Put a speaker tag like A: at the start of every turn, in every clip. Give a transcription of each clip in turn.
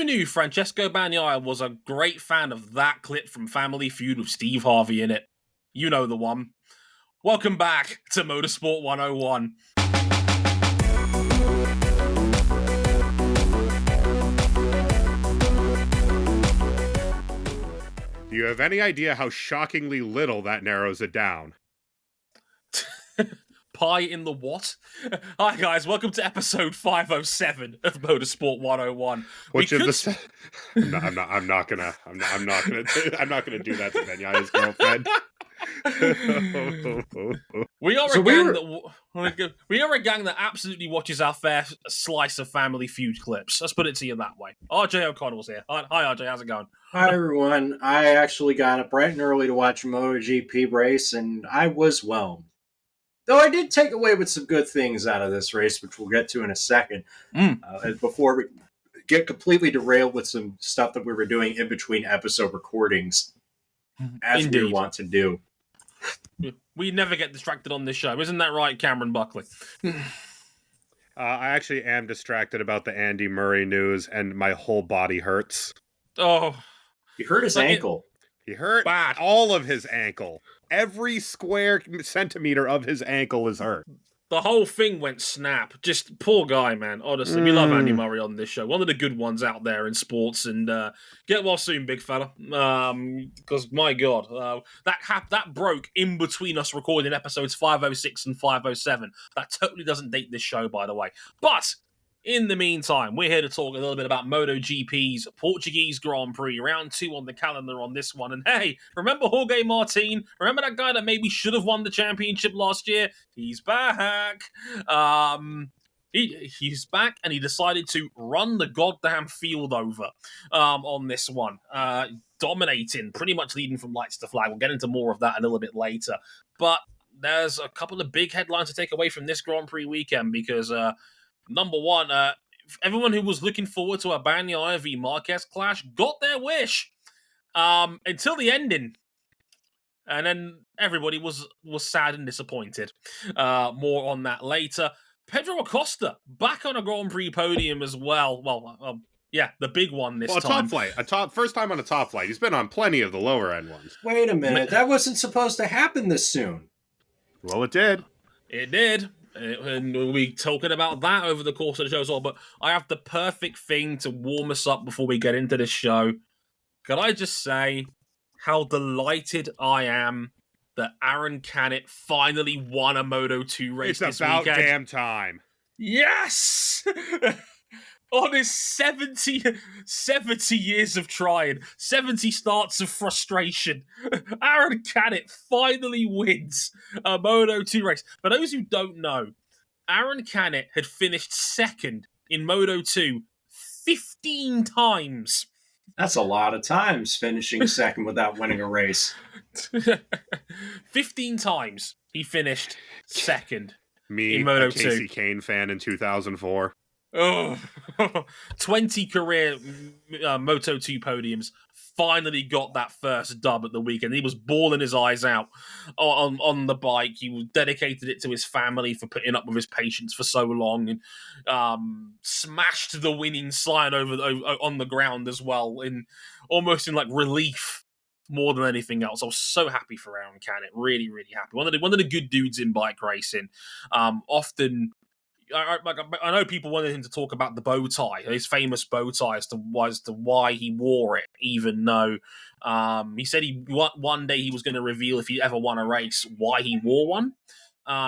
A: knew Francesco Bagnaia was a great fan of that clip from Family Feud with Steve Harvey in it. You know the one. Welcome back to Motorsport 101.
B: Do you have any idea how shockingly little that narrows it down?
A: Pie in the what? Hi guys, welcome to episode 507 of Motorsport 101.
B: Which of the? I'm not gonna do that to Bagnaia's girlfriend.
A: We are a gang that absolutely watches our fair slice of Family Feud clips. Let's put it to you that way. RJ O'Connell's here. Hi RJ, how's it going?
C: Hi everyone. I actually got up bright and early to watch a MotoGP race, and I was whelmed. Though I did take away with some good things out of this race, which we'll get to in a second. Before we get completely derailed with some stuff that we were doing in between episode recordings, as
A: Indeed.
C: we want to do.
A: We never get distracted on this show. Isn't that right, Cameron Buckley?
B: I actually am distracted about the Andy Murray news, and my whole body hurts.
A: Oh.
C: He hurt his ankle.
B: He hurt all of his ankle. Every square centimeter of his ankle is hurt.
A: The whole thing went snap. Just poor guy, man. Honestly, we love Andy Murray on this show. One of the good ones out there in sports. And get well soon, big fella. Because my God, that broke in between us recording episodes 506 and 507. That totally doesn't date this show, by the way. But in the meantime, we're here to talk a little bit about MotoGP's Portuguese Grand Prix, round 2 on the calendar on this one. And hey, remember Jorge Martin? Remember that guy that maybe should have won the championship last year? He's back. He's back, and he decided to run the goddamn field over on this one. Dominating, pretty much leading from lights to flag. We'll get into more of that a little bit later. But there's a couple of big headlines to take away from this Grand Prix weekend because... Number one, everyone who was looking forward to a Bagnaia v Marquez clash got their wish until the ending. And then everybody was sad and disappointed. More on that later. Pedro Acosta back on a Grand Prix podium as well. Well, yeah, the big one this time.
B: First time on a top flight. He's been on plenty of the lower end ones.
C: Wait a minute, that wasn't supposed to happen this soon.
B: Well, it did.
A: It did. And we'll be talking about that over the course of the show as well. But I have the perfect thing to warm us up before we get into this show. Can I just say how delighted I am that Aaron Canet finally won a Moto2 race this weekend?
B: It's about damn time.
A: Yes! On his 70 years of trying, 70 starts of frustration, Aaron Canet finally wins a Moto2 race. For those who don't know, Aaron Canet had finished second in Moto2 15 times.
C: That's a lot of times finishing second without winning a race.
A: 15 times he finished second in
B: Me,
A: Moto2.
B: a Casey Kane fan in 2004.
A: Oh, 20 career Moto2 podiums. Finally got that first dub at the weekend. He was bawling his eyes out on the bike. He dedicated it to his family for putting up with his patience for so long, and smashed the winning sign over on the ground as well, almost in like relief more than anything else. I was so happy for Aaron Canet. Really, really happy. One of the good dudes in bike racing. Often. I know people wanted him to talk about the bow tie, his famous bow tie, as to why he wore it, even though he said one day he was going to reveal, if he ever won a race, why he wore one.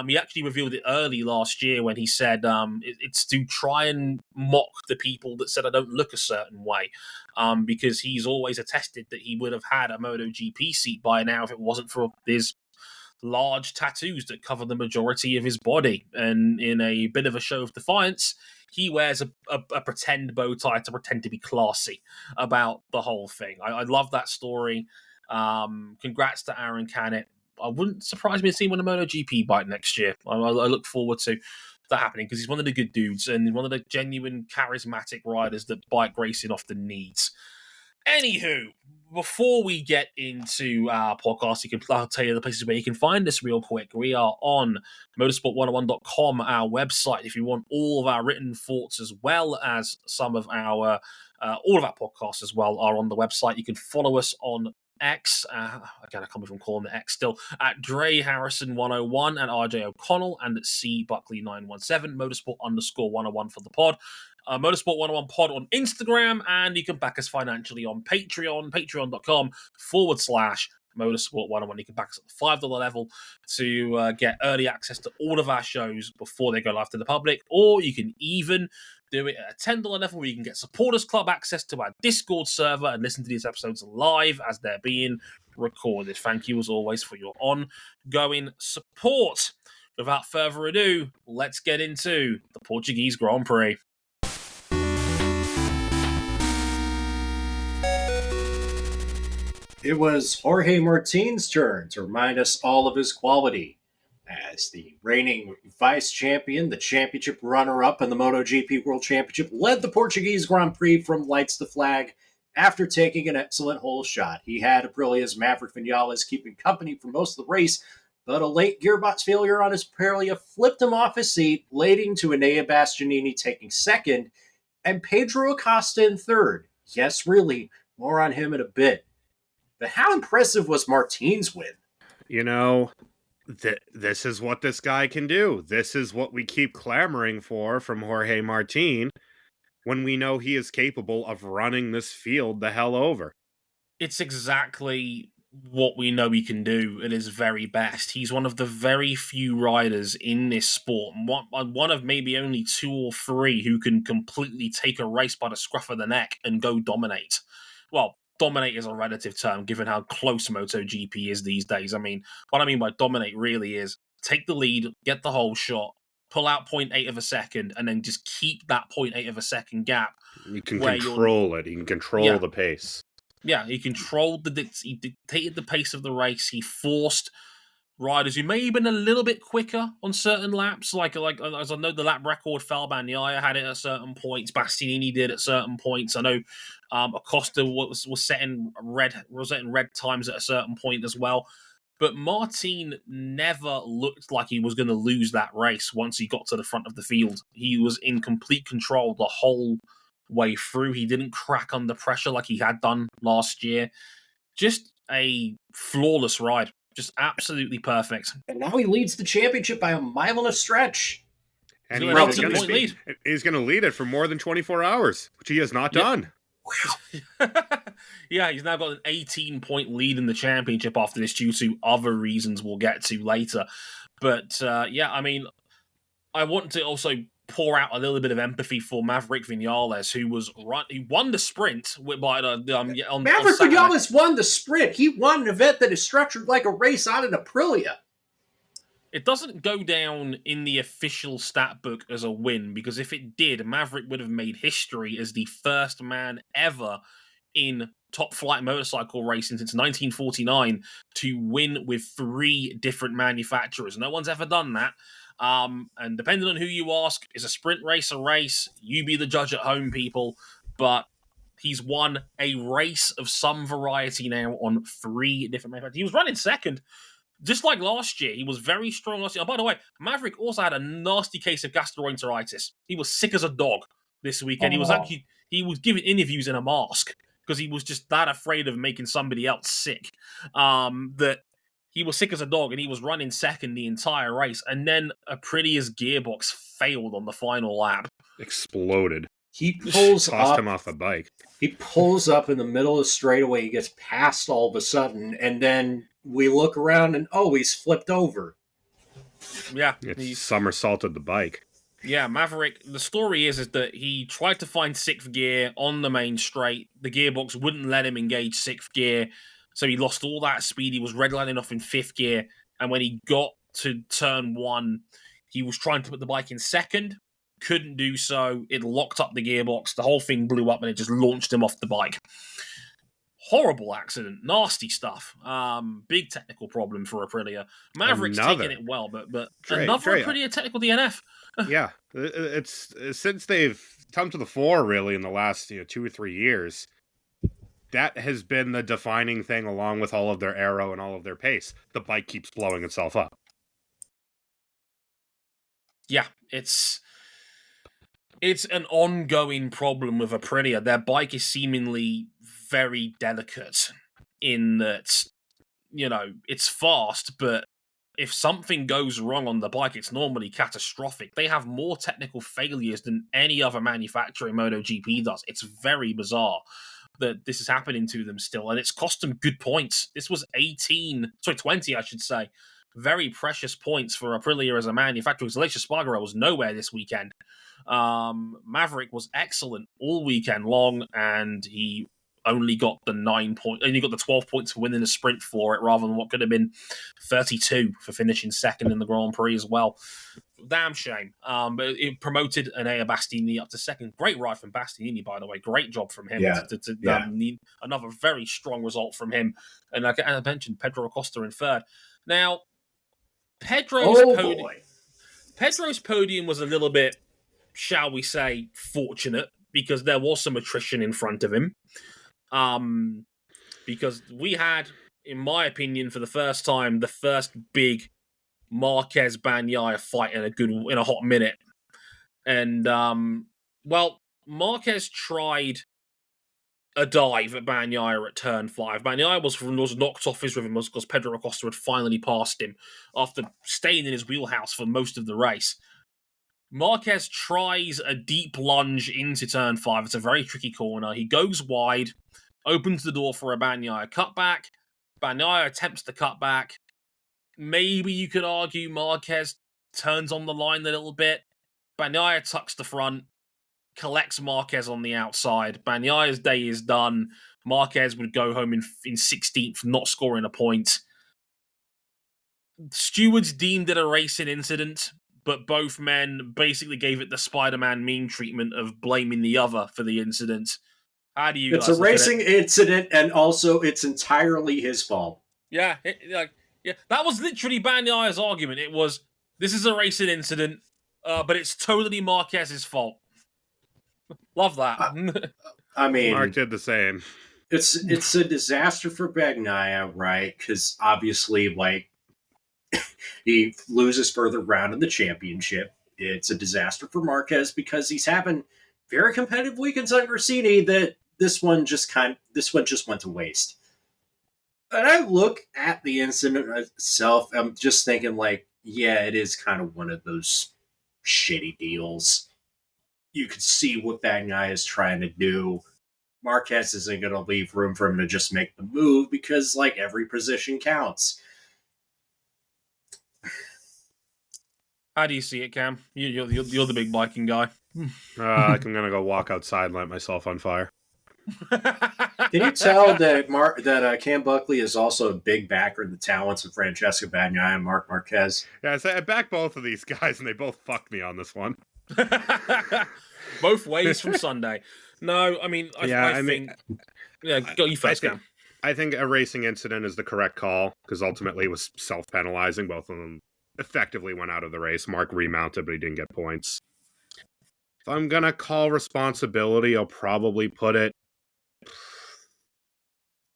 A: He actually revealed it early last year when he said it's to try and mock the people that said I don't look a certain way, because he's always attested that he would have had a MotoGP seat by now if it wasn't for his large tattoos that cover the majority of his body. And in a bit of a show of defiance, he wears a pretend bow tie to pretend to be classy about the whole thing. I love that story. Congrats to Aaron Canet. I wouldn't surprise me to see him on a MotoGP bike next year. I look forward to that happening because he's one of the good dudes and one of the genuine charismatic riders that bike racing often needs. Anywho, before we get into our podcast, I'll tell you the places where you can find us real quick. We are on motorsport101.com, our website. If you want all of our written thoughts as well as some of our all of our podcasts as well are on the website. You can follow us on X, again, I can't believe I'm calling it X still, at Dre Harrison 101 and RJ O'Connell and at C Buckley 917, motorsport_101 for the pod. Motorsport 101 pod on Instagram, and you can back us financially on Patreon, patreon.com/motorsport 101. You can back us at the $5 level to get early access to all of our shows before they go live to the public, or you can even do it at a $10 level where you can get Supporters Club access to our Discord server and listen to these episodes live as they're being recorded. Thank you, as always, for your ongoing support. Without further ado, let's get into the Portuguese Grand Prix.
C: It was Jorge Martin's turn to remind us all of his quality. As the reigning vice champion, the championship runner-up in the MotoGP World Championship led the Portuguese Grand Prix from lights to flag after taking an excellent hole shot. He had Aprilia's Maverick Vinales keeping company for most of the race, but a late gearbox failure on his Aprilia flipped him off his seat, leading to Enea Bastianini taking second and Pedro Acosta in third. Yes, really, more on him in a bit. But how impressive was Martin's win?
B: You know, this is what this guy can do. This is what we keep clamoring for from Jorge Martin when we know he is capable of running this field the hell over.
A: It's exactly what we know he can do at his very best. He's one of the very few riders in this sport, one of maybe only 2 or 3 who can completely take a race by the scruff of the neck and go dominate. Well, dominate is a relative term, given how close MotoGP is these days. I mean, what I mean by dominate really is take the lead, get the whole shot, pull out 0.8 of a second, and then just keep that 0.8 of a second gap.
B: You can control it. You can control the pace.
A: Yeah, he controlled he dictated the pace of the race. He forced riders who may have been a little bit quicker on certain laps, like as I know the lap record fell, Bagnaia had it at certain points, Bastianini did at certain points. I know Acosta was setting red times at a certain point as well. But Martin never looked like he was going to lose that race once he got to the front of the field. He was in complete control the whole way through. He didn't crack under pressure like he had done last year. Just a flawless ride. Just absolutely perfect.
C: And now he leads the championship by a mile and a stretch.
B: And he's going to lead it for more than 24 hours, which he has not done.
C: Wow.
A: Yeah, he's now got an 18-point lead in the championship after this due to other reasons we'll get to later. But, I mean, I want to also pour out a little bit of empathy for Maverick Vinales, who won the sprint by
C: Maverick Vinales won the sprint. He won an event that is structured like a race on an Aprilia.
A: It doesn't go down in the official stat book as a win, because if it did, Maverick would have made history as the first man ever in top flight motorcycle racing since 1949 to win with 3 different manufacturers. No one's ever done that. And depending on who you ask, is a sprint race a race? You be the judge at home, people. But he's won a race of some variety now on 3 different manufacturers. He was running second. Just like last year, he was very strong last year. Oh, by the way, Maverick also had a nasty case of gastroenteritis. He was sick as a dog this weekend. He was giving interviews in a mask because he was just that afraid of making somebody else sick. That he was sick as a dog, and he was running second the entire race. And then Aprilia's gearbox failed on the final lap.
B: Exploded.
C: He pulls
B: tossed him off the bike.
C: He pulls up in the middle of the straightaway. He gets passed all of a sudden, and then we look around and he's flipped over.
A: Yeah,
B: he somersaulted the bike.
A: Yeah, Maverick. The story is that he tried to find 6th gear on the main straight. The gearbox wouldn't let him engage 6th gear, so he lost all that speed. He was redlining off in 5th gear, and when he got to turn 1, he was trying to put the bike in 2nd. Couldn't do so. It locked up the gearbox. The whole thing blew up and it just launched him off the bike. Horrible accident. Nasty stuff. Big technical problem for Aprilia. Maverick's taking it well, but another Aprilia technical DNF.
B: Yeah. It's since they've come to the fore really in the last 2 or 3 years. that has been the defining thing along with all of their aero and all of their pace. The bike keeps blowing itself up.
A: Yeah, it's an ongoing problem with Aprilia. Their bike is seemingly very delicate in that, it's fast, but if something goes wrong on the bike, it's normally catastrophic. They have more technical failures than any other manufacturer in MotoGP does. It's very bizarre that this is happening to them still, and it's cost them good points. This was 20, I should say. Very precious points for Aprilia as a manufacturer. Aleix Espargaro was nowhere this weekend. Maverick was excellent all weekend long, and he only got the 12 points for winning the sprint for it, rather than what could have been 32 for finishing second in the Grand Prix as well. Damn shame. But it promoted Enea Bastianini up to second. Great ride from Bastianini, by the way. Great job from him.
C: Yeah.
A: Another very strong result from him. And like I mentioned, Pedro Acosta in third. Now, Pedro's podium was a little bit, shall we say, fortunate, because there was some attrition in front of him. Because we had, in my opinion, for the first time, the first big Marquez Bagnaia fight in a hot minute. And Marquez tried a dive at Bagnaia at turn 5. Bagnaia was knocked off his rhythm because Pedro Acosta had finally passed him after staying in his wheelhouse for most of the race. Marquez tries a deep lunge into turn 5. It's a very tricky corner. He goes wide, opens the door for a Bagnaia cutback. Bagnaia attempts to cut back. Maybe you could argue Marquez turns on the line a little bit. Bagnaia tucks the front, collects Marquez on the outside. Bagnaia's day is done. Marquez would go home in 16th, not scoring a point. Stewards deemed it a racing incident, but both men basically gave it the Spider-Man meme treatment of blaming the other for the incident. How do you
C: It's a racing incident, and also it's entirely his fault.
A: Yeah, that was literally Bagnaia's argument. It was, this is a racing incident, but it's totally Marquez's fault. Love that.
C: I mean,
B: Marc did the same.
C: It's a disaster for Bagnaia, right? Because obviously, he loses further round in the championship. It's a disaster for Marquez because he's having very competitive weekends on Gresini. That this one just went to waste. And I look at the incident itself, I'm just thinking, yeah, it is kind of one of those shitty deals. You can see what Bagnaia is trying to do. Marquez isn't going to leave room for him to just make the move because, every position counts.
B: How
A: do you see it, Cam? You're the big biking guy.
B: I'm going to go walk outside and light myself on fire.
C: Can you tell that Cam Buckley is also a big backer of the talents of Francesco Bagnaia and Marc Marquez?
B: Yeah, I back both of these guys, and they both fucked me on this one.
A: Both ways from Sunday. No, I mean, I think... Yeah, go you first, Cam.
B: I think a racing incident is the correct call, because ultimately it was self-penalizing. Both of them effectively went out of the race. Marc remounted, but he didn't get points. If I'm going to call responsibility, I'll probably put it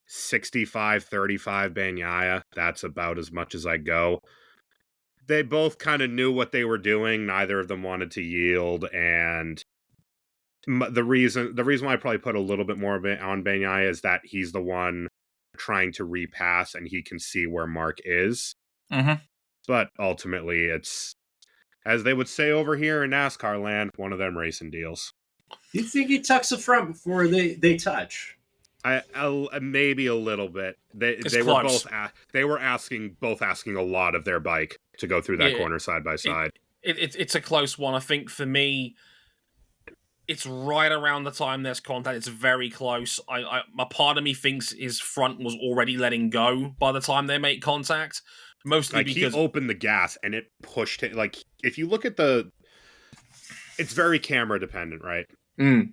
B: 65-35 Bagnaia. That's about as much as I go. They both kind of knew what they were doing. Neither of them wanted to yield, and the reason why I probably put a little bit more on Bagnaia is that he's the one trying to repass, and he can see where Marc is.
A: Mm-hmm.
B: But ultimately, it's, as they would say over here in NASCAR land, one of them racing deals.
C: Do you think he tucks the front before they touch?
B: I maybe a little bit. They were asking a lot of their bike to go through that corner side by side.
A: It's a close one. I think for me, it's right around the time there's contact. It's very close. My part of me thinks his front was already letting go by the time they make contact. Mostly because
B: he opened the gas and it pushed it. If you look at it's very camera dependent, right?
A: Mm.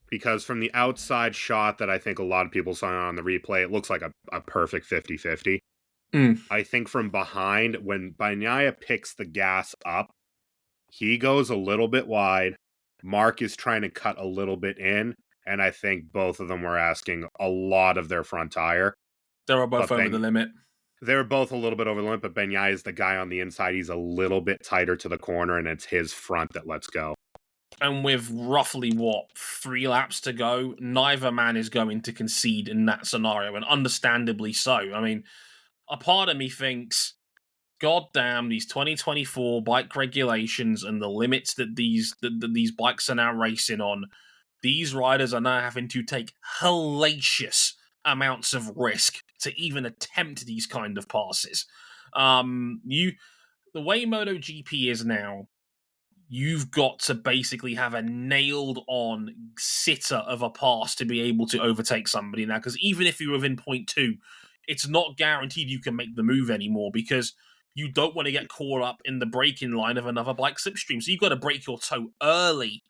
B: Because from the outside shot that I think a lot of people saw on the replay, it looks like a perfect 50-50.
A: Mm.
B: I think from behind, when Bagnaia picks the gas up, he goes a little bit wide. Marc is trying to cut a little bit in, And I think both of them were asking a lot of their front tire.
A: They were both over the limit.
B: They were both a little bit over the limit, but Bagnaia is the guy on the inside. He's a little bit tighter to the corner, and it's his front that lets go.
A: And with roughly, 3 laps to go, neither man is going to concede in that scenario, and understandably so. I mean, a part of me thinks, God damn, these 2024 bike regulations and the limits that these bikes are now racing on, these riders are now having to take hellacious amounts of risk to even attempt these kind of passes. The way MotoGP is now, you've got to basically have a nailed-on sitter of a pass to be able to overtake somebody now, because even if you're within 0.2, it's not guaranteed you can make the move anymore, because you don't want to get caught up in the braking line of another bike slipstream. So you've got to break your toe early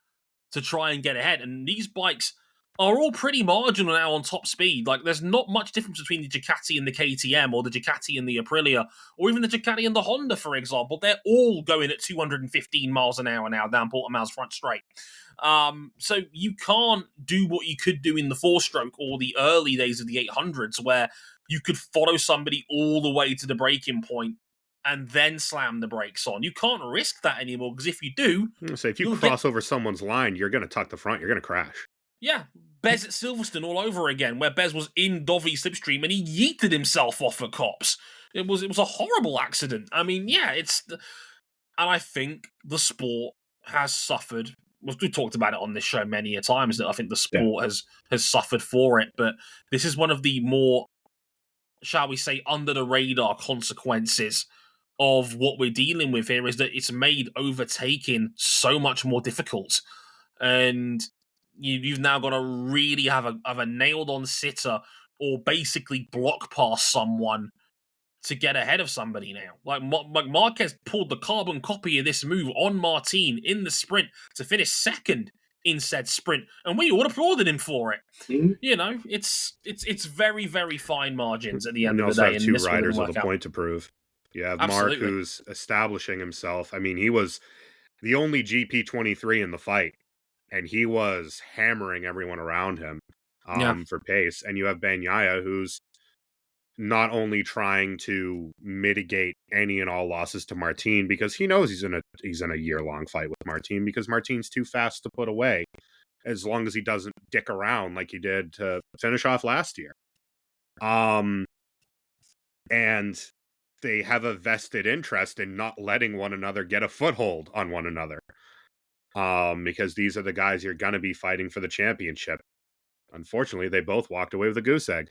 A: to try and get ahead. And these bikes are all pretty marginal now on top speed. Like, there's not much difference between the Ducati and the KTM, or the Ducati and the Aprilia, or even the Ducati and the Honda, for example. They're all going at 215 miles an hour now down Portimao's front straight. So you can't do what you could do in the 4-stroke or the early days of the 800s, where you could follow somebody all the way to the braking point and then slam the brakes on. You can't risk that anymore, because if you do...
B: So if you cross over someone's line, you're going to tuck the front, you're going to crash.
A: Yeah, Bez at Silverstone all over again, where Bez was in Dovi's slipstream and he yeeted himself off at cops. It was a horrible accident. I mean, yeah, and I think the sport has suffered. We've talked about it on this show many a times, that I think the sport has suffered for it, but this is one of the more, shall we say, under the radar consequences of what we're dealing with here, is that it's made overtaking so much more difficult. And you've now got to really have a nailed-on sitter, or basically block past someone to get ahead of somebody now. Like Marquez pulled the carbon copy of this move on Martin in the sprint to finish second in said sprint, and we all applauded him for it.
C: Mm-hmm.
A: You know, it's very, very fine margins at the end of the day.
B: And you also have 2 riders with a point to prove. You have Marc, who's establishing himself. I mean, he was the only GP23 in the fight, and he was hammering everyone around him for pace. And you have Bagnaia, who's not only trying to mitigate any and all losses to Martin, because he knows he's in a year-long fight with Martin, because Martin's too fast to put away, as long as he doesn't dick around like he did to finish off last year. And they have a vested interest in not letting one another get a foothold on one another. Because these are the guys you're going to be fighting for the championship. Unfortunately, they both walked away with a goose egg.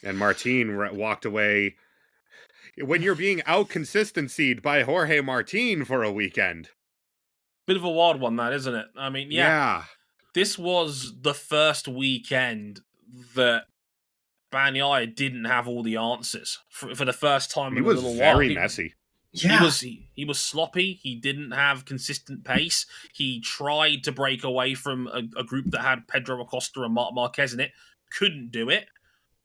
B: And Martin walked away when you're being out-consistency'd by Jorge Martin for a weekend.
A: Bit of a wild one, that, isn't it? I mean, yeah. This was the first weekend that Bagnaia didn't have all the answers for the first time in a little while.
B: He was very messy.
C: Yeah.
A: He was sloppy. He didn't have consistent pace. He tried to break away from a group that had Pedro Acosta and Marc Marquez in it. Couldn't do it.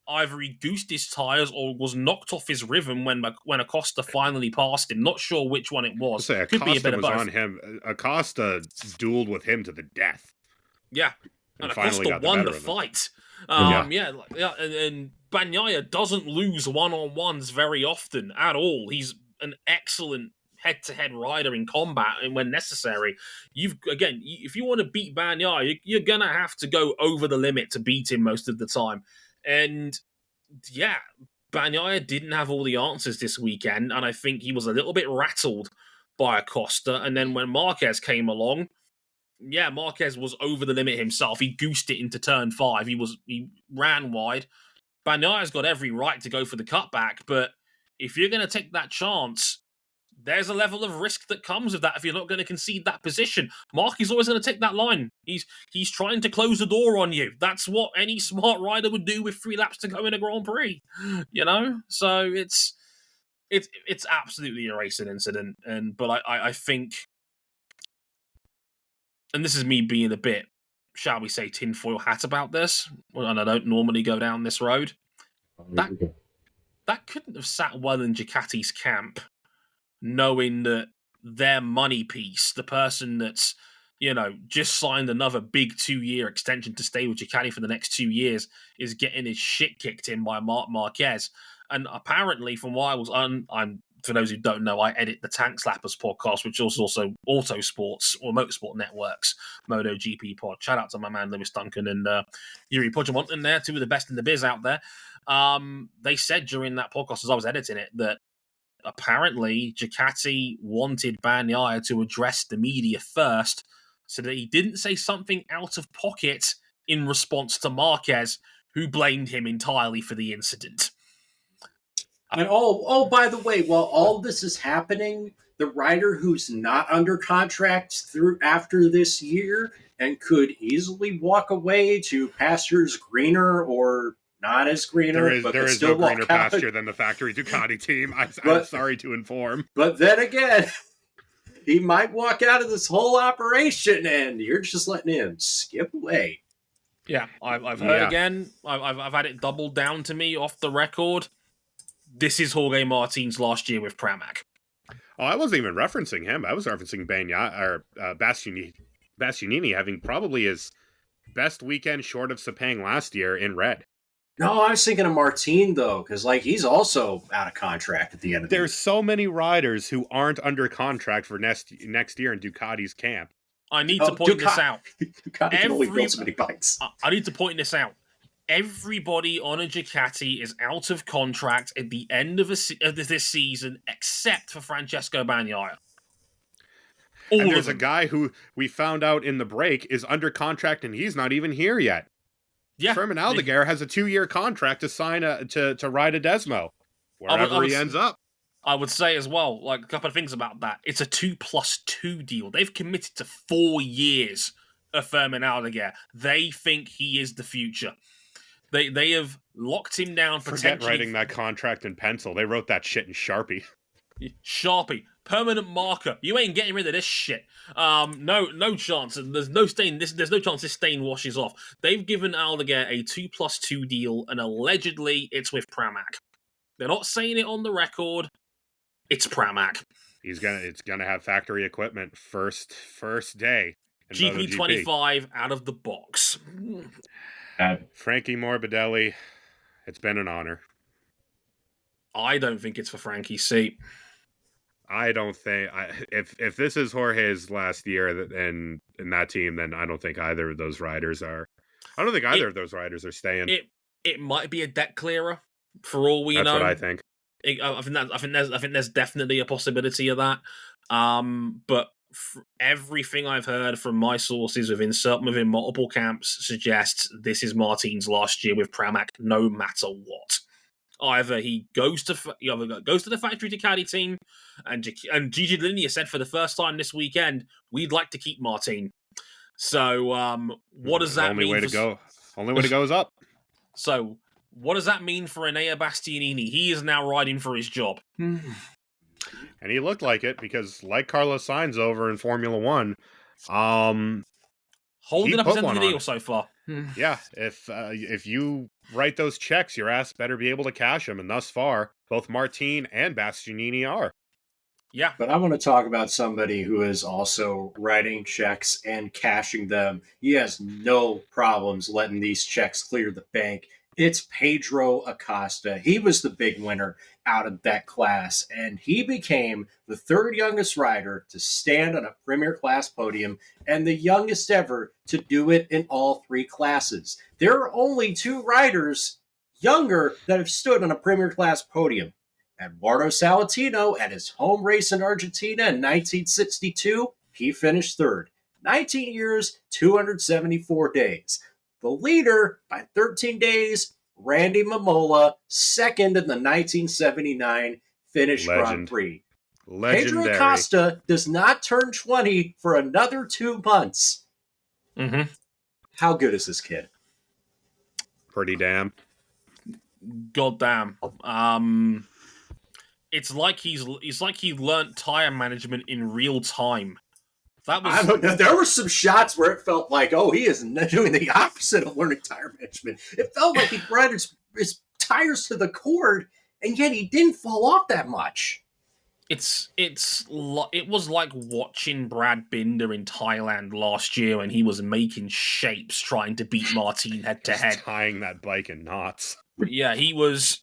A: Either he goosed his tyres or was knocked off his rhythm when Acosta finally passed him. Not sure which one it was.
B: Could be a bit of both. On him. Acosta dueled with him to the death.
A: Yeah. And Acosta won the fight. And Bagnaia doesn't lose one-on-ones very often at all. He's an excellent head-to-head rider in combat, and when necessary. If you want to beat Bagnaia, you're going to have to go over the limit to beat him most of the time. And yeah, Bagnaia didn't have all the answers this weekend, and I think he was a little bit rattled by Acosta. And then when Marquez came along, yeah, Marquez was over the limit himself. He goosed it into turn 5. He ran wide. Bagnaia's got every right to go for the cutback, but if you're going to take that chance, there's a level of risk that comes with that if you're not going to concede that position. Marc is always going to take that line. He's trying to close the door on you. That's what any smart rider would do with 3 laps to go in a Grand Prix. You know? So it's absolutely a racing incident. But I think, and this is me being a bit, shall we say, tinfoil hat about this, and I don't normally go down this road, that couldn't have sat well in Ducati's camp, knowing that their money piece, the person that's just signed another big 2-year extension to stay with Ducati for the next 2 years, is getting his shit kicked in by Marquez. And apparently, from what I was for those who don't know, I edit the Tank Slappers podcast, which is also Autosports or Motorsport Network's MotoGP pod. Shout out to my man Lewis Duncan and Yuri Poggiamont in there, two of the best in the biz out there. They said during that podcast, as I was editing it, that apparently Ducati wanted Bagnaia to address the media first so that he didn't say something out of pocket in response to Marquez, who blamed him entirely for the incident.
C: And by the way, while all this is happening, the rider who's not under contract through after this year and could easily walk away to pastures greener or not as greener,
B: there is no greener pasture than the factory Ducati team. I'm sorry to inform.
C: But then again, he might walk out of this whole operation, and you're just letting him skip away.
A: Yeah, I've heard again. I've had it doubled down to me off the record. This is Jorge Martin's last year with Pramac.
B: Oh, I wasn't even referencing him. I was referencing Bagnaia or Bastianini having probably his best weekend short of Sepang last year in red.
C: No, I was thinking of Martin, though, because he's also out of contract at the end of the year.
B: There's so many riders who aren't under contract for next year in Ducati's camp.
A: I need to point this out.
C: Ducati can only build so many bikes.
A: I need to point this out. Everybody on a Ducati is out of contract at the end of this season, except for Francesco Bagnaia.
B: And there's a guy who we found out in the break is under contract, and he's not even here yet.
A: Yeah,
B: Fermin Aldeguer has a 2-year contract to sign to ride a Desmo wherever he ends up.
A: I would say as well, like a couple of things about that. It's a 2+2 deal. They've committed to 4 years of Fermin Aldeguer. They think he is the future. They have locked him down.
B: Forget writing that contract in pencil. They wrote that shit in Sharpie.
A: Sharpie, permanent marker. You ain't getting rid of this shit. No chance. There's no stain. There's no chance this stain washes off. They've given Aldeguer a 2+2 deal, and allegedly it's with Pramac. They're not saying it on the record. It's Pramac.
B: It's gonna have factory equipment first day.
A: GP25 out of the box.
B: Frankie Morbidelli, it's been an honor.
A: I don't think it's for Frankie's seat.
B: I don't think if this is Jorge's last year in that team, then I don't think either of those riders are. I don't think either of those riders are staying.
A: It might be a debt clearer for all we know.
B: That's what I think.
A: I think there's definitely a possibility of that. But everything I've heard from my sources within multiple camps suggests this is Martin's last year with Pramac, no matter what. Either he goes to the factory Ducati team, and Gigi Dall'Igna said for the first time this weekend, we'd like to keep Martin. So what does that mean?
B: Only way to go is up.
A: So what does that mean for Enea Bastianini? He is now riding for his job.
B: And he looked like it because, like Carlos Sainz over in Formula One,
A: holding up his end of the deal so far.
B: Yeah, if you write those checks, your ass better be able to cash them. And thus far, both Martin and Bastianini are.
A: Yeah.
C: But I want to talk about somebody who is also writing checks and cashing them. He has no problems letting these checks clear the bank. It's Pedro Acosta. He was the big winner out of that class, and he became the third youngest rider to stand on a Premier Class podium and the youngest ever to do it in all 3 classes. There are only 2 riders younger that have stood on a Premier Class podium. Eduardo Salatino at his home race in Argentina in 1962, he finished third. 19 years, 274 days. The leader, by 13 days, Randy Mamola, second in the 1979 Finnish Grand Prix.
B: Legendary.
C: Pedro Acosta does not turn 20 for another 2 months.
A: Mm-hmm.
C: How good is this kid?
B: Pretty damn.
A: Goddamn. It's like he learnt tire management in real time.
C: There were some shots where it felt like, he is doing the opposite of learning tire management. It felt like he brought his tires to the cord, and yet he didn't fall off that much.
A: it was like watching Brad Binder in Thailand last year when he was making shapes trying to beat Martin head to head.
B: Tying that bike in knots.
A: Yeah, he was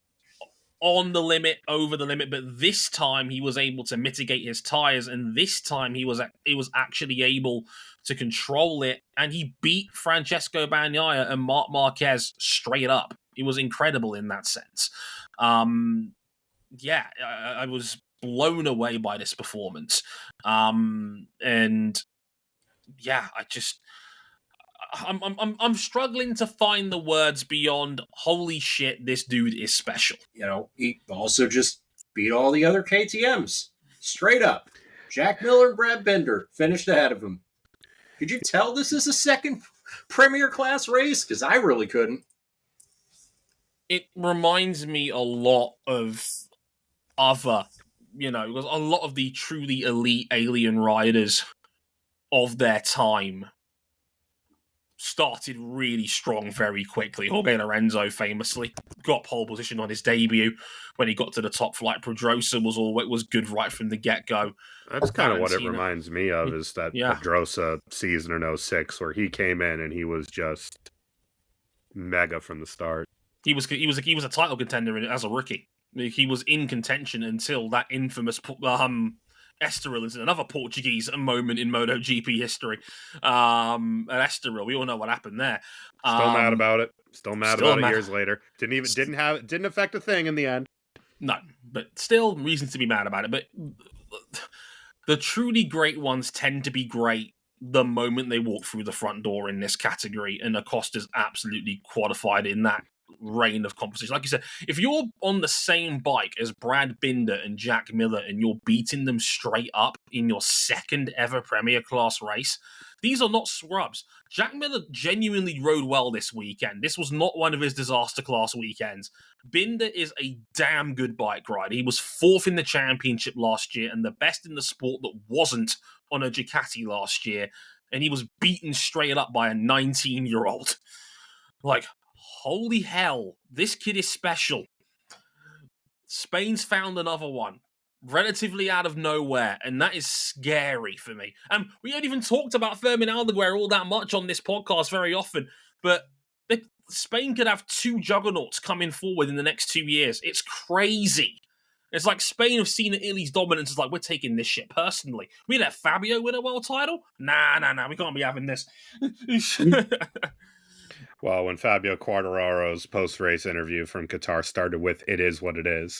A: on the limit, over the limit, but this time he was able to mitigate his tires, and this time he was actually able to control it, and he beat Francesco Bagnaia and Marc Marquez straight up. It was incredible in that sense. Yeah, I was blown away by this performance. And yeah, I'm struggling to find the words beyond holy shit, this dude is special.
C: You know, he also just beat all the other KTMs. Straight up. Jack Miller and Brad Binder finished ahead of him. Could you tell this is a second Premier Class race? Because I really couldn't.
A: It reminds me a lot of other, because a lot of the truly elite alien riders of their time started really strong very quickly. Jorge Lorenzo famously got pole position on his debut. When he got to the top flight, Pedrosa was good right from the get-go.
B: That's kind of what it reminds me of, is that Pedrosa season in 06 where he came in and he was just mega from the start.
A: He was a title contender as a rookie. He was in contention until that infamous Estoril is another Portuguese moment in MotoGP history. At Estoril, we all know what happened there.
B: Still mad about it. Still mad about it years later. Didn't affect a thing in the end.
A: No, but still reasons to be mad about it. But the truly great ones tend to be great the moment they walk through the front door in this category, and Acosta's absolutely qualified in that reign of competition. Like you said, if you're on the same bike as Brad Binder and Jack Miller and you're beating them straight up in your second ever Premier Class race, these are not scrubs. Jack Miller genuinely rode well this weekend. This was not one of his disaster class weekends. Binder is a damn good bike rider. He was fourth in the championship last year and the best in the sport that wasn't on a Ducati last year, and he was beaten straight up by a 19-year-old. Like, holy hell, this kid is special. Spain's found another one, relatively out of nowhere, and that is scary for me. And we haven't even talked about Fermin Aldeguer all that much on this podcast very often, but Spain could have two juggernauts coming forward in the next 2 years. It's crazy. It's like Spain have seen Italy's dominance. It's like, we're taking this shit personally. We let Fabio win a world title? Nah, we can't be having this.
B: Well, when Fabio Quartararo's post-race interview from Qatar started with, "It is what it is,"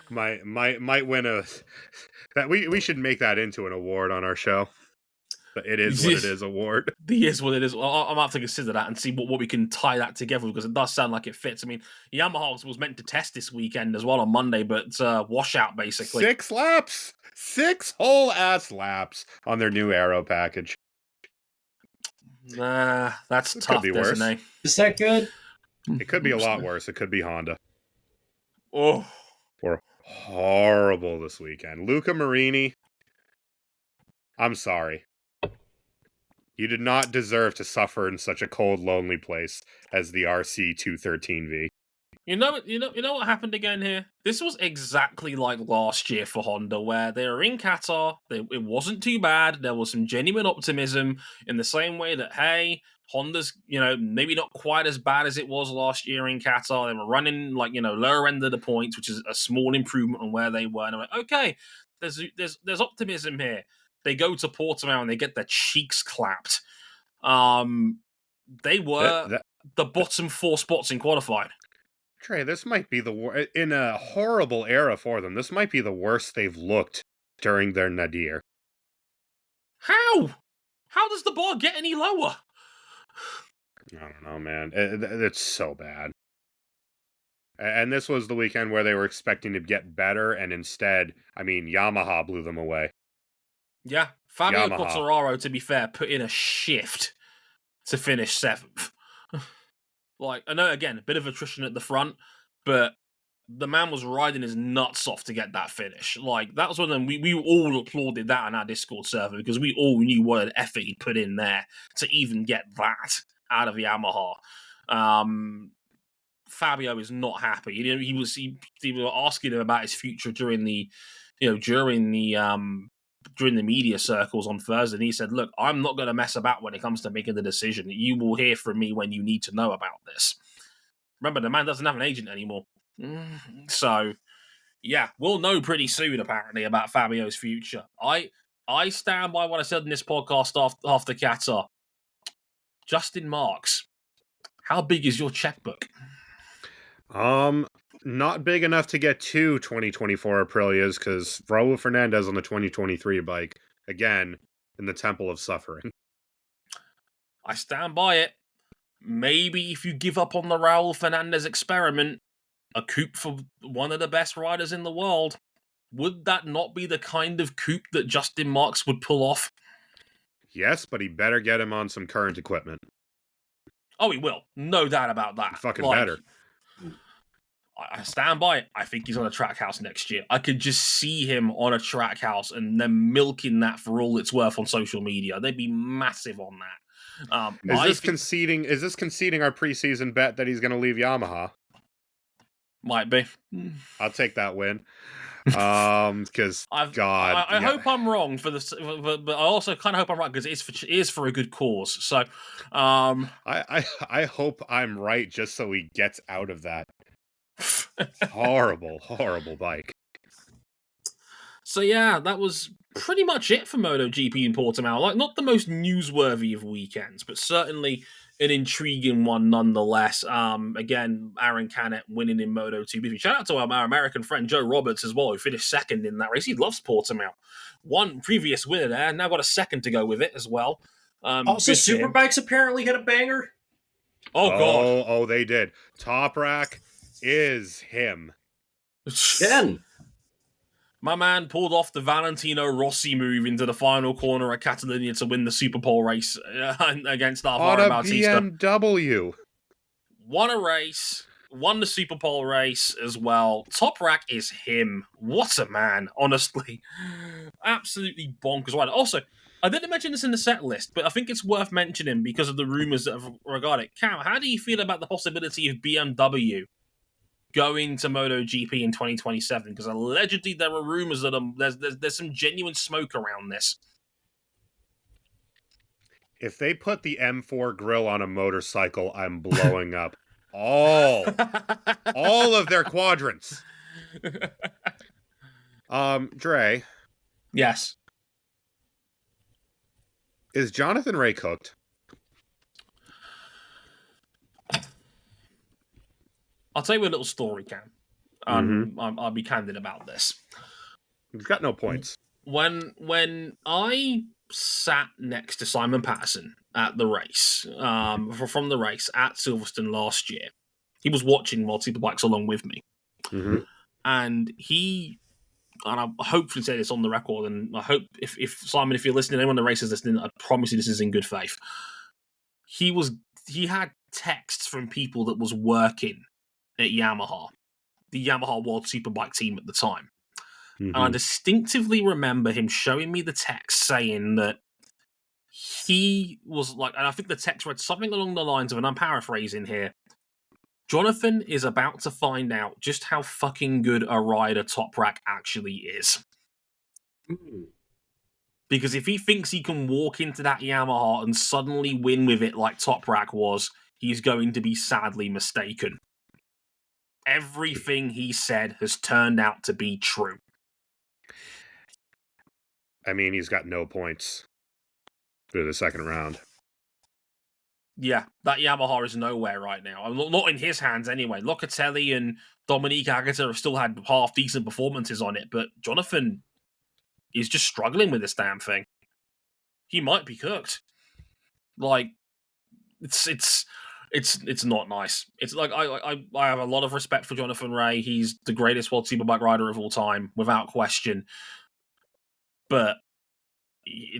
B: might win a. That we should make that into an award on our show. The "It is what it is" award.
A: The "is what it is." I'm gonna have to consider that and see what we can tie that together, because it does sound like it fits. I mean, Yamaha was meant to test this weekend as well on Monday, but washout basically.
B: 6 laps, 6 whole ass laps on their new aero package.
A: Nah, that's tough, isn't it?
C: Is that good?
B: It could be a lot worse. It could be Honda.
A: Oh,
B: were horrible this weekend. Luca Marini, I'm sorry. You did not deserve to suffer in such a cold, lonely place as the RC213V.
A: You know what happened again here? This was exactly like last year for Honda, where they were in Qatar. It wasn't too bad. There was some genuine optimism in the same way that, hey, Honda's, maybe not quite as bad as it was last year in Qatar. They were running lower end of the points, which is a small improvement on where they were. And I'm like, okay, there's optimism here. They go to Portimao and they get their cheeks clapped. They were the bottom 4 spots in qualifying.
B: Trey, this might be the worst, in a horrible era for them. This might be the worst they've looked during their nadir.
A: How? How does the bar get any lower?
B: I don't know, man. It's so bad. And this was the weekend where they were expecting to get better, and instead, Yamaha blew them away.
A: Yeah, Fabio Quartararo, to be fair, put in a shift to finish 7th. I know, again, a bit of attrition at the front, but the man was riding his nuts off to get that finish. That was one of them. We all applauded that on our Discord server, because we all knew what an effort he put in there to even get that out of Yamaha. Fabio is not happy. He was asking him about his future during the media circles on Thursday, and he said, "Look, I'm not going to mess about when it comes to making the decision. You will hear from me when you need to know about this." Remember, the man doesn't have an agent anymore, so yeah, we'll know pretty soon apparently about Fabio's future. I stand by what I said in this podcast after Qatar. Justin Marks, how big is your checkbook?
B: Not big enough to get 2 2024 Aprilias, because Raul Fernandez on the 2023 bike, again, in the Temple of Suffering.
A: I stand by it. Maybe if you give up on the Raul Fernandez experiment, a coupe for one of the best riders in the world, would that not be the kind of coupe that Justin Marks would pull off?
B: Yes, but he better get him on some current equipment.
A: Oh, he will. No doubt about that.
B: Fucking better.
A: I stand by it. I think he's on a track house next year. I could just see him on a track house and then milking that for all it's worth on social media. They'd be massive on that.
B: Is this conceding our preseason bet that he's going to leave Yamaha?
A: Might be.
B: I'll take that win. Because
A: I hope I'm wrong but I also kind of hope I'm right because it is for a good cause. So,
B: I hope I'm right just so he gets out of that horrible bike.
A: So yeah, that was pretty much it for MotoGP in Portimao. Like, not the most newsworthy of weekends, but certainly an intriguing one nonetheless. Again, Aaron Canet winning in Moto2. Shout out to our American friend Joe Roberts as well, who finished second in that race. He loves Portimao. One previous winner there, now got a second to go with it as well.
C: Also, Superbikes apparently hit a banger.
A: Oh, God.
B: Oh, they did. Top Rack is him.
C: Again.
A: My man pulled off the Valentino Rossi move into the final corner at Catalonia to win the Super Pole race against Alvaro Bautista.
B: BMW.
A: Won a race, won the Super Pole race as well. Top Rack is him. What a man, honestly. Absolutely bonkers. Right. Also, I didn't mention this in the set list, but I think it's worth mentioning because of the rumors that have regarded it. Cam, how do you feel about the possibility of BMW going to MotoGP in 2027? Because allegedly there are rumors that there's some genuine smoke around this.
B: If they put the M4 grill on a motorcycle, I'm blowing up all of their quadrants. Dre.
A: Yes.
B: Is Jonathan Ray cooked?
A: I'll tell you a little story, Cam. I'll be candid about this.
B: You've got no points.
A: When I sat next to Simon Patterson at the race, from the race at Silverstone last year, he was watching while Superbikes along with me.
B: Mm-hmm.
A: And I hopefully say this on the record, and I hope if Simon, if you're listening, anyone in the race is listening, I promise you this is in good faith. He had texts from people that was working at Yamaha, the Yamaha World Superbike team at the time.
B: Mm-hmm.
A: And I distinctively remember him showing me the text saying that he was like, and I think the text read something along the lines of, and I'm paraphrasing here, Jonathan is about to find out just how fucking good a rider Top Rack actually is. Because if he thinks he can walk into that Yamaha and suddenly win with it like Top Rack was, he's going to be sadly mistaken. Everything he said has turned out to be true.
B: I mean, he's got no points through the second round.
A: Yeah, that Yamaha is nowhere right now. Not in his hands anyway. Locatelli and Dominique Agata have still had half-decent performances on it, but Jonathan is just struggling with this damn thing. He might be cooked. Like, it's not nice. It's like I have a lot of respect for Jonathan Ray. He's the greatest World Superbike rider of all time, without question. But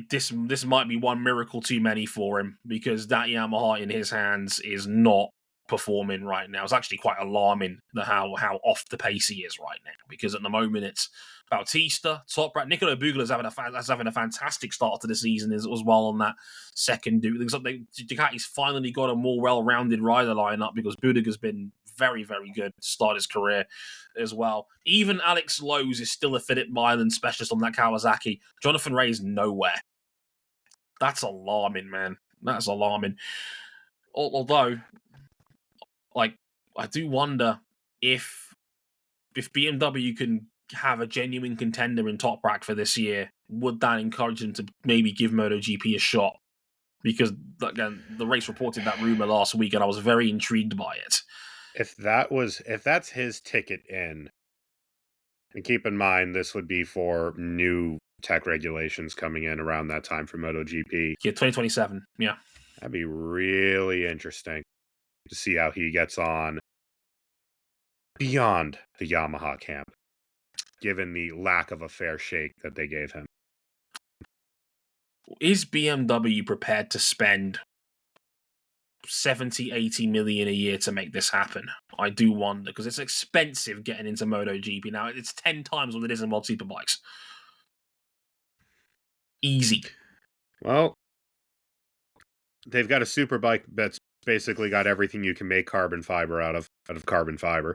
A: this might be one miracle too many for him, because that Yamaha in his hands is not performing right now. It's actually quite alarming how off the pace he is right now, because at the moment it's Bautista, Top Rack. Nicolo Bugala's having a fantastic start to the season as well on that second dude. Ducati's finally got a more well-rounded rider lineup, because Budaga's been very, very good to start his career as well. Even Alex Lowe's is still a Phillip Milan specialist on that Kawasaki. Jonathan Ray's nowhere. That's alarming, man. That's alarming. Although, like, I do wonder if BMW can have a genuine contender in Top Rack for this year, would that encourage them to maybe give MotoGP a shot? Because, again, the race reported that rumor last week, and I was very intrigued by it.
B: If that's his ticket in, and keep in mind this would be for new tech regulations coming in around that time for MotoGP.
A: Yeah, 2027. Yeah.
B: That'd be really interesting to see how he gets on beyond the Yamaha camp, given the lack of a fair shake that they gave him.
A: Is BMW prepared to spend 70, 80 million a year to make this happen? I do wonder, because it's expensive getting into MotoGP now. It's 10 times what it is in World Superbikes. Easy.
B: Well, they've got a superbike that's basically got everything you can make carbon fiber out of carbon fiber.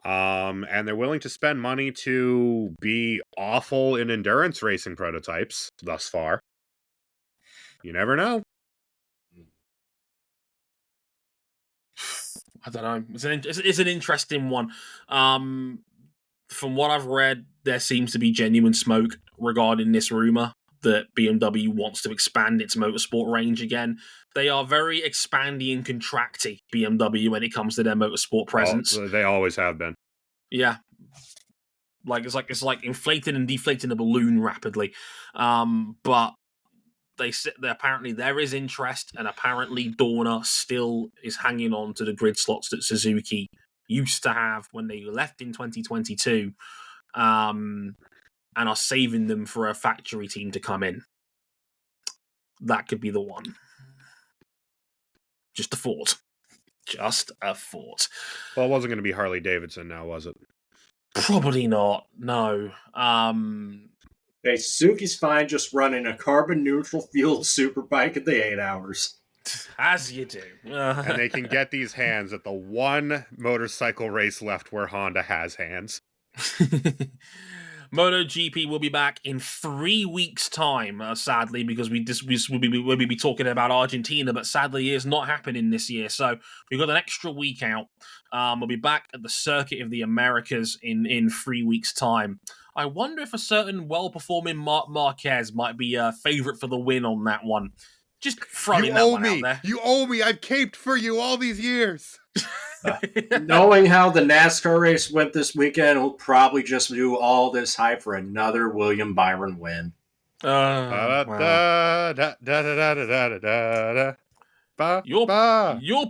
B: And they're willing to spend money to be awful in endurance racing prototypes thus far. You never know.
A: I don't know. It's an interesting one. From what I've read, there seems to be genuine smoke regarding this rumor that BMW wants to expand its motorsport range again. They are very expandy and contracty, BMW, when it comes to their motorsport presence.
B: They always have been.
A: Yeah. It's like inflating and deflating a balloon rapidly. But apparently there is interest, and apparently Dorna still is hanging on to the grid slots that Suzuki used to have when they left in 2022, and are saving them for a factory team to come in. That could be the one. Just a thought.
B: Well, it wasn't going to be Harley Davidson now, was it?
A: Probably not. No.
C: Hey, Suzuki's fine just running a carbon-neutral fuel superbike at the 8 hours.
A: As you do.
B: And they can get these hands at the one motorcycle race left where Honda has hands.
A: MotoGP will be back in 3 weeks' time, sadly, because we'll be talking about Argentina, but sadly it is not happening this year. So we've got an extra week out. We'll be back at the Circuit of the Americas in 3 weeks' time. I wonder if a certain well-performing Marc Marquez might be a favourite for the win on that one. Just throwing that one out there.
B: You owe me. I've caped for you all these years.
C: Knowing how the NASCAR race went this weekend, we'll probably just do all this hype for another William Byron win.
A: Your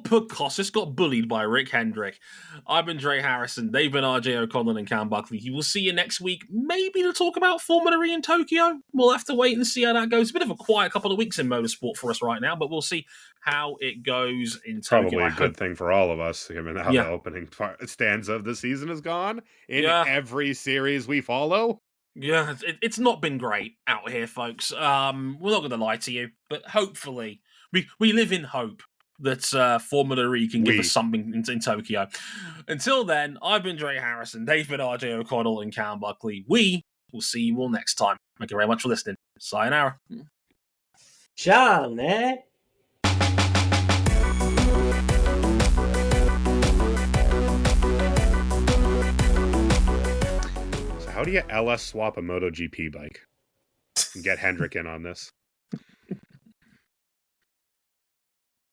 A: podcast got bullied by Rick Hendrick. I've been Dre Harrison. They've been RJ O'Connell and Cam Buckley. We'll see you next week, maybe to talk about Formula E in Tokyo. We'll have to wait and see how that goes. It's a bit of a quiet couple of weeks in motorsport for us right now, but we'll see how it goes in Tokyo.
B: Probably a good thing for all of us, given how the opening stanza of the season has gone in every series we follow.
A: Yeah, it's not been great out here, folks. We're not going to lie to you, but hopefully we live in hope that Formula E can give us something in Tokyo. Until then, I've been Dre Harrison, they've been RJ O'Connell and Cam Buckley. We will see you all next time. Thank you very much for listening. Sayonara.
C: Ciao, man.
B: How do you LS swap a MotoGP bike? And get Hendrick in on this.